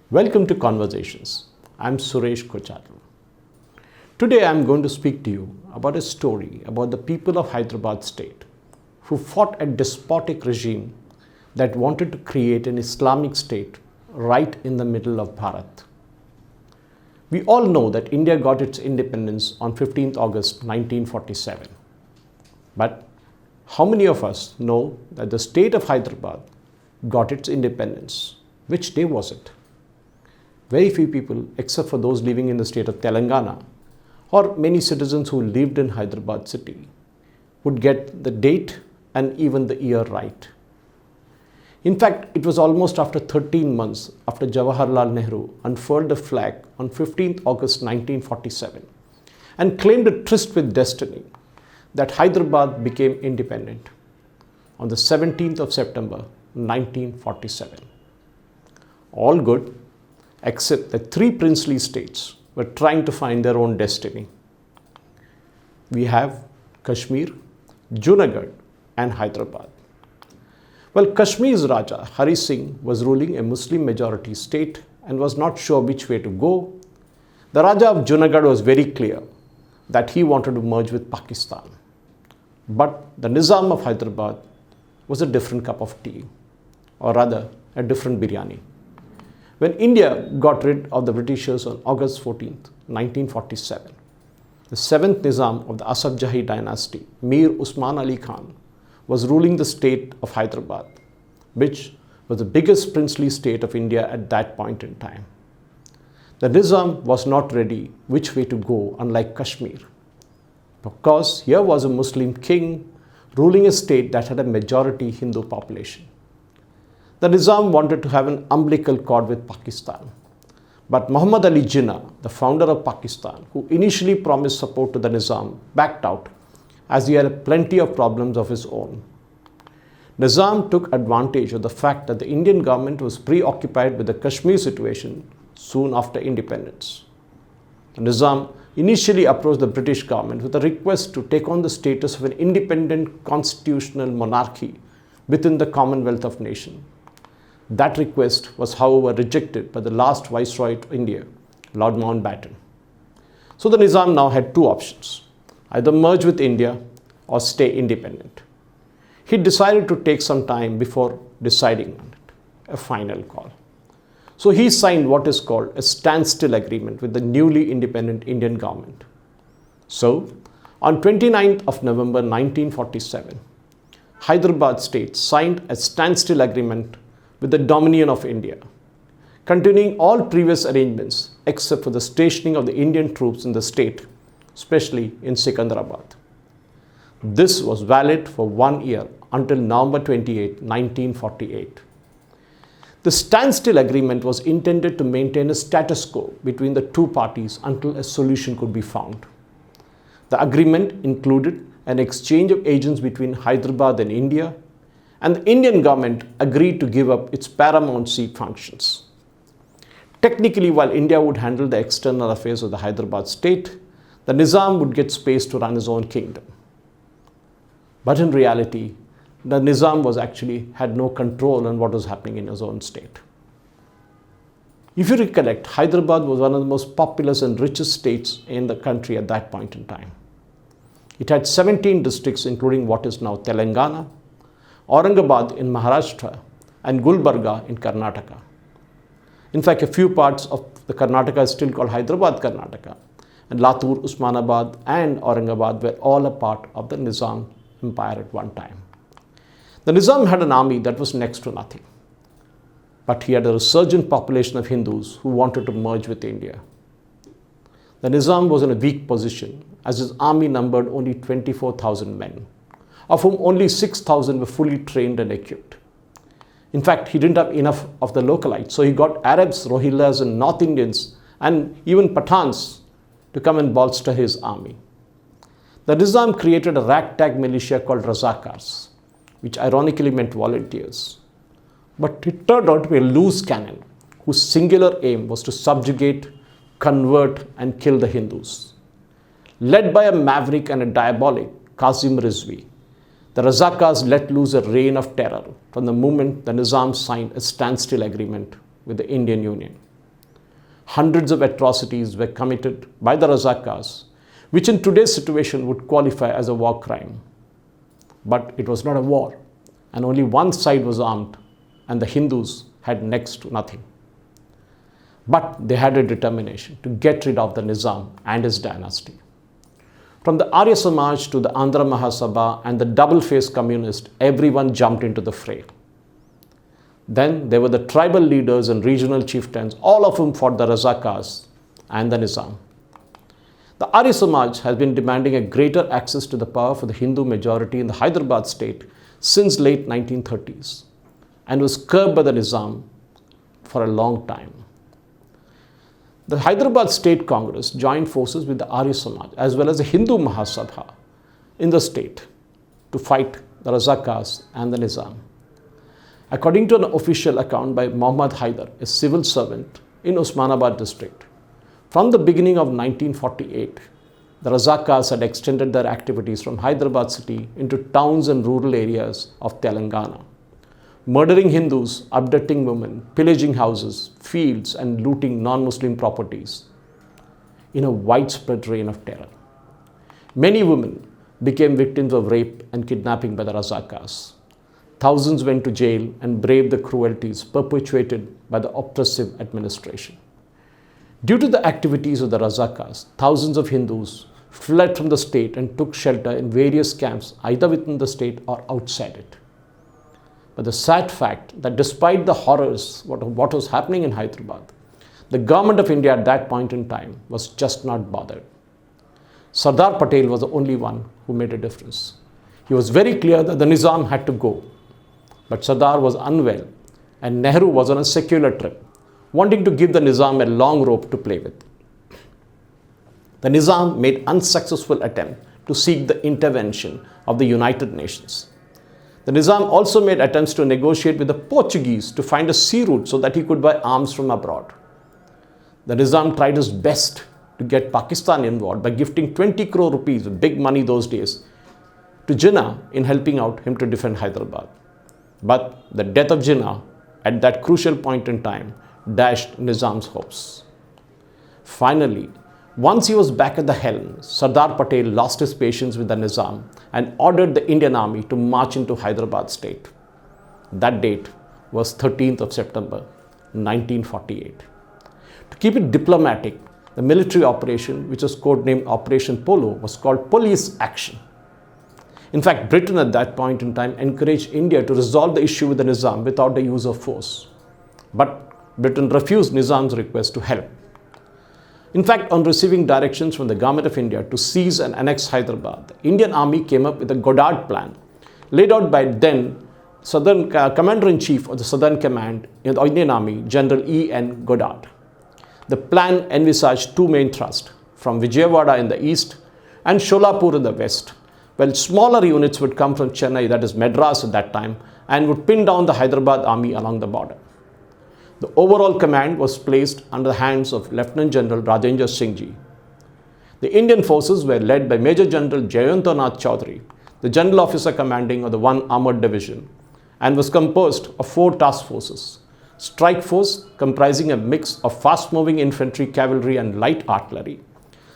Welcome to Conversations. I'm Suresh Kochadlu. Today I'm going to speak to you about a story about the people of Hyderabad state who fought a despotic regime that wanted to create an Islamic state right in the middle of Bharat. We all know that India got its independence on 15th August 1947. But how many of us know that the state of Hyderabad got its independence? Which day was it? Very few people, except for those living in the state of Telangana, or many citizens who lived in Hyderabad city, would get the date and even the year right. In fact, it was almost after 13 months after Jawaharlal Nehru unfurled the flag on 15th August 1947 and claimed a tryst with destiny that Hyderabad became independent on the 17th of September 1947. All good, except that three princely states were trying to find their own destiny. We have Kashmir, Junagadh and Hyderabad. Well, Kashmir's Raja Hari Singh was ruling a Muslim majority state and was not sure which way to go. The Raja of Junagadh was very clear that he wanted to merge with Pakistan. But the Nizam of Hyderabad was a different cup of tea, or rather a different biryani. When India got rid of the Britishers on August 14th, 1947, the seventh Nizam of the Asaf Jahi dynasty, Mir Usman Ali Khan, was ruling the state of Hyderabad, which was the biggest princely state of India at that point in time. The Nizam was not ready which way to go, unlike Kashmir, because here was a Muslim king ruling a state that had a majority Hindu population. The Nizam wanted to have an umbilical cord with Pakistan. But Muhammad Ali Jinnah, the founder of Pakistan, who initially promised support to the Nizam, backed out as he had plenty of problems of his own. Nizam took advantage of the fact that the Indian government was preoccupied with the Kashmir situation soon after independence. The Nizam initially approached the British government with a request to take on the status of an independent constitutional monarchy within the Commonwealth of Nations. That request was, however, rejected by the last Viceroy of India, Lord Mountbatten. So the Nizam now had two options: either merge with India or stay independent. He decided to take some time before deciding on it, a final call. So he signed what is called a standstill agreement with the newly independent Indian government. So on 29th of November 1947, Hyderabad state signed a standstill agreement with the Dominion of India, continuing all previous arrangements except for the stationing of the Indian troops in the state, especially in Secunderabad. This was valid for 1 year until November 28, 1948. The standstill agreement was intended to maintain a status quo between the two parties until a solution could be found. The agreement included an exchange of agents between Hyderabad and India, and the Indian government agreed to give up its paramount seat functions. Technically, while India would handle the external affairs of the Hyderabad state, the Nizam would get space to run his own kingdom. But in reality, the Nizam had no control on what was happening in his own state. If you recollect, Hyderabad was one of the most populous and richest states in the country at that point in time. It had 17 districts, including what is now Telangana, Aurangabad in Maharashtra, and Gulbarga in Karnataka. In fact, a few parts of the Karnataka is still called Hyderabad, Karnataka, and Latur, Usmanabad, and Aurangabad were all a part of the Nizam Empire at one time. The Nizam had an army that was next to nothing, but he had a resurgent population of Hindus who wanted to merge with India. The Nizam was in a weak position as his army numbered only 24,000 men, of whom only 6,000 were fully trained and equipped. In fact, he didn't have enough of the localites, so he got Arabs, Rohingyas and North Indians and even Pathans to come and bolster his army. The Nizam created a ragtag militia called Razakars, which ironically meant volunteers. But it turned out to be a loose cannon whose singular aim was to subjugate, convert and kill the Hindus. Led by a maverick and a diabolic, Kazim Rizvi, the Razakars let loose a reign of terror from the moment the Nizam signed a standstill agreement with the Indian Union. Hundreds of atrocities were committed by the Razakars, which in today's situation would qualify as a war crime. But it was not a war, and only one side was armed, and the Hindus had next to nothing. But they had a determination to get rid of the Nizam and his dynasty. From the Arya Samaj to the Andhra Mahasabha and the double-faced communist, everyone jumped into the fray. Then there were the tribal leaders and regional chieftains, all of whom fought the Razakars and the Nizam. The Arya Samaj has been demanding a greater access to the power for the Hindu majority in the Hyderabad state since late 1930s and was curbed by the Nizam for a long time. The Hyderabad State Congress joined forces with the Arya Samaj as well as the Hindu Mahasabha in the state to fight the Razakars and the Nizam. According to an official account by Muhammad Haidar, a civil servant in Osmanabad district, from the beginning of 1948, the Razakars had extended their activities from Hyderabad city into towns and rural areas of Telangana, murdering Hindus, abducting women, pillaging houses, fields, and looting non-Muslim properties in a widespread reign of terror. Many women became victims of rape and kidnapping by the Razakars. Thousands went to jail and braved the cruelties perpetuated by the oppressive administration. Due to the activities of the Razakars, thousands of Hindus fled from the state and took shelter in various camps either within the state or outside it. But the sad fact that despite the horrors what was happening in Hyderabad, the government of India at that point in time was just not bothered. Sardar Patel was the only one who made a difference. He was very clear that the Nizam had to go. But Sardar was unwell and Nehru was on a secular trip, wanting to give the Nizam a long rope to play with. The Nizam made unsuccessful attempt to seek the intervention of the United Nations. The Nizam also made attempts to negotiate with the Portuguese to find a sea route so that he could buy arms from abroad. The Nizam tried his best to get Pakistan involved by gifting 20 crore rupees, big money those days, to Jinnah in helping out him to defend Hyderabad. But the death of Jinnah at that crucial point in time dashed Nizam's hopes. Finally, once he was back at the helm, Sardar Patel lost his patience with the Nizam and ordered the Indian army to march into Hyderabad state. That date was 13th of September, 1948. To keep it diplomatic, the military operation, which was codenamed Operation Polo, was called Police Action. In fact, Britain at that point in time encouraged India to resolve the issue with the Nizam without the use of force. But Britain refused Nizam's request to help. In fact, on receiving directions from the government of India to seize and annex Hyderabad, the Indian army came up with a Goddard plan laid out by then Southern Commander-in-Chief of the Southern Command in the Indian Army, General E.N. Goddard. The plan envisaged two main thrusts, from Vijayawada in the east and Sholapur in the west, while smaller units would come from Chennai, that is Madras at that time, and would pin down the Hyderabad army along the border. The overall command was placed under the hands of Lieutenant General Rajendra Singh Ji. The Indian forces were led by Major General Jayantonath Chaudhary, the general officer commanding of the 1 Armoured Division, and was composed of 4 task forces. Strike Force, comprising a mix of fast-moving infantry, cavalry and light artillery.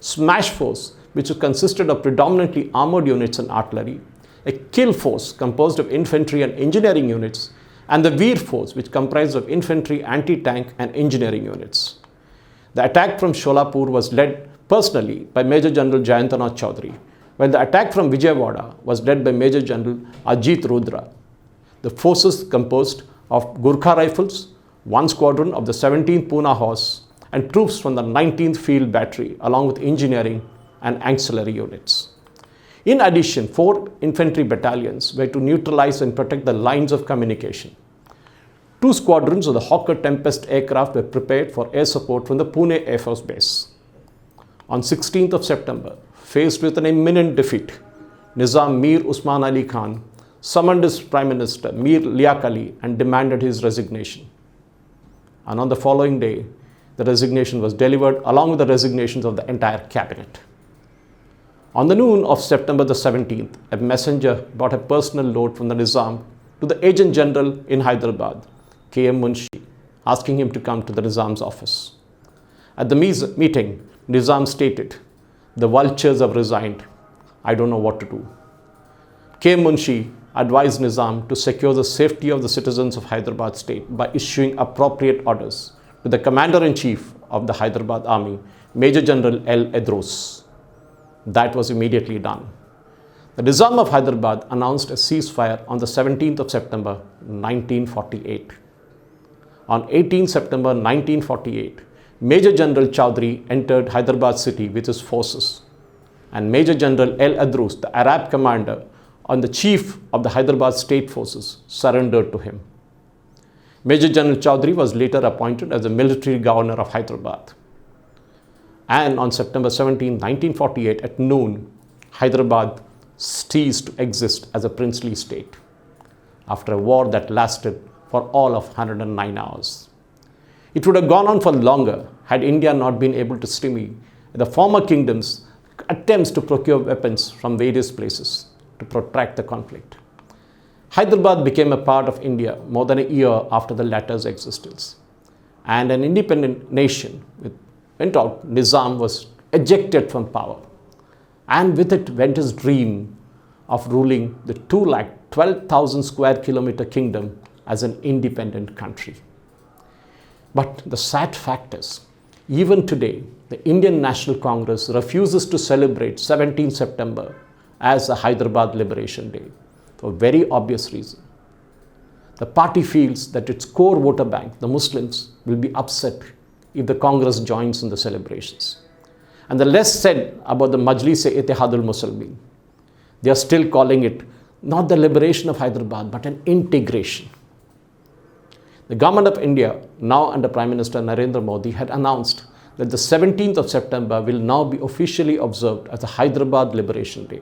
Smash Force, which consisted of predominantly armoured units and artillery. A Kill Force, composed of infantry and engineering units. And the Veer Force, which comprised of infantry, anti-tank and engineering units. The attack from Sholapur was led personally by Major General Jayantonath Chaudhary, while the attack from Vijayawada was led by Major General Ajit Rudra. The forces composed of Gurkha Rifles, 1 squadron of the 17th Pune Horse, and troops from the 19th Field Battery, along with engineering and ancillary units. In addition, 4 infantry battalions were to neutralize and protect the lines of communication. 2 squadrons of the Hawker Tempest aircraft were prepared for air support from the Pune Air Force Base. On 16th of September, faced with an imminent defeat, Nizam Mir Usman Ali Khan summoned his Prime Minister Mir Liaq Ali and demanded his resignation. And on the following day, the resignation was delivered along with the resignations of the entire cabinet. On the noon of September the 17th, a messenger brought a personal note from the Nizam to the Agent General in Hyderabad, K.M. Munshi, asking him to come to the Nizam's office. At the meeting, Nizam stated, "The vultures have resigned. I don't know what to do." K. Munshi advised Nizam to secure the safety of the citizens of Hyderabad state by issuing appropriate orders to the Commander-in-Chief of the Hyderabad Army, Major General L. Edros. That was immediately done. The Nizam of Hyderabad announced a ceasefire on the 17th of September 1948. On 18 September 1948, Major General Chaudhry entered Hyderabad city with his forces, and Major General L. Edros, the Arab commander and the chief of the Hyderabad state forces, surrendered to him. Major General Chaudhry was later appointed as the military governor of Hyderabad. And on September 17, 1948, at noon, Hyderabad ceased to exist as a princely state after a war that lasted for all of 109 hours. It would have gone on for longer had India not been able to stymie the former kingdoms' attempts to procure weapons from various places to protract the conflict. Hyderabad became a part of India more than a year after the latter's existence, and an independent nation went out. Nizam was ejected from power, and with it went his dream of ruling the 212,000 square kilometer kingdom as an independent country. But the sad fact is, even today, the Indian National Congress refuses to celebrate 17 September as the Hyderabad Liberation Day for a very obvious reason. The party feels that its core voter bank, the Muslims, will be upset if the Congress joins in the celebrations. And the less said about the Majlis-e-Ittihadul Muslimin. They are still calling it not the liberation of Hyderabad, but an integration. The government of India, now under Prime Minister Narendra Modi, had announced that the 17th of September will now be officially observed as the Hyderabad Liberation Day.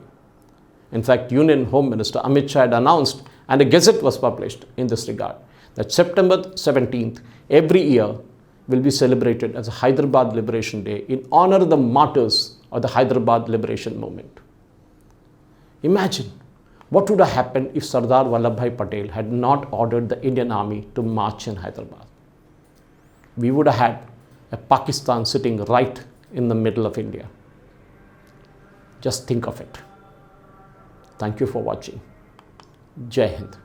In fact, Union Home Minister Amit Shah had announced, and a gazette was published in this regard, that September 17th every year will be celebrated as a Hyderabad Liberation Day in honor of the martyrs of the Hyderabad Liberation Movement. Imagine what would have happened if Sardar Vallabhbhai Patel had not ordered the Indian Army to march in Hyderabad. We would have had a Pakistan sitting right in the middle of India. Just think of it. Thank you for watching. Jai Hind.